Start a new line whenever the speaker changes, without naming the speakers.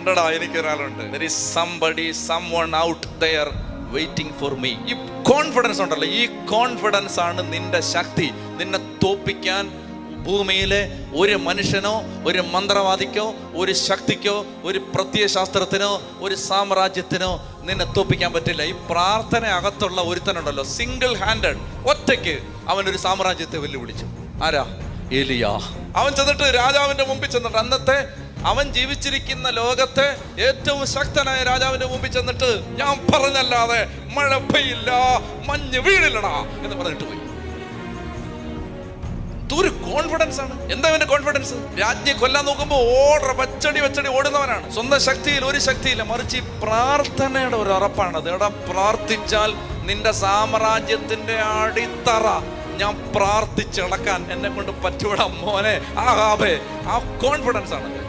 ഉണ്ടടാ, എനിക്കൊരാളുണ്ട്. There is somebody, someone out there waiting for me. ഈ confidence ഉണ്ടല്ലോ, ഈ കോൺഫിഡൻസ് ആണ് നിന്റെ ശക്തി. നിന്നെ തോപ്പിക്കാൻ ഭൂമിയിലെ ഒരു മനുഷ്യനോ ഒരു മന്ത്രവാദിക്കോ ഒരു ശക്തിക്കോ ഒരു പ്രത്യയശാസ്ത്രത്തിനോ ഒരു സാമ്രാജ്യത്തിനോ നിന്നെ തോപ്പിക്കാൻ പറ്റില്ല. ഈ പ്രാർത്ഥന അകത്തുള്ള ഒരുത്തനുണ്ടല്ലോ, സിംഗിൾ ഹാൻഡഡ്, ഒറ്റയ്ക്ക് അവനൊരു സാമ്രാജ്യത്തെ വെല്ലുവിളിച്ചു. ആരാ? എലിയ. അവൻ ചെന്നിട്ട് രാജാവിന്റെ മുമ്പിൽ ചെന്നിട്ട്, അന്നത്തെ അവൻ ജീവിച്ചിരിക്കുന്ന ലോകത്തെ ഏറ്റവും ശക്തനായ രാജാവിന്റെ മുമ്പിൽ ചെന്നിട്ട്, ഞാൻ പറഞ്ഞല്ലാതെ മഴ പെയ്യില്ല, മഞ്ഞ് വീഴില്ലടാ എന്ന് പറഞ്ഞിട്ട് പോയി. ഒരു കോൺഫിഡൻസ് ആണ്. എന്താ അവന്റെ കോൺഫിഡൻസ്? രാജ്ഞിയെ കൊല്ലാൻ നോക്കുമ്പോ വെച്ചടി ഓടുന്നവനാണ്. സ്വന്തം ശക്തിയിൽ ഒരു ശക്തിയില്ല, മറിച്ച് ഈ പ്രാർത്ഥനയുടെ ഒരു ഉറപ്പാണത്. എടാ, പ്രാർത്ഥിച്ചാൽ നിന്റെ സാമ്രാജ്യത്തിന്റെ അടിത്തറ ഞാൻ പ്രാർത്ഥിച്ചിളക്കാൻ എന്നെ കൊണ്ട് പറ്റൂടാ മോനെ, ആഹാബേ. ആ കോൺഫിഡൻസ് ആണ്.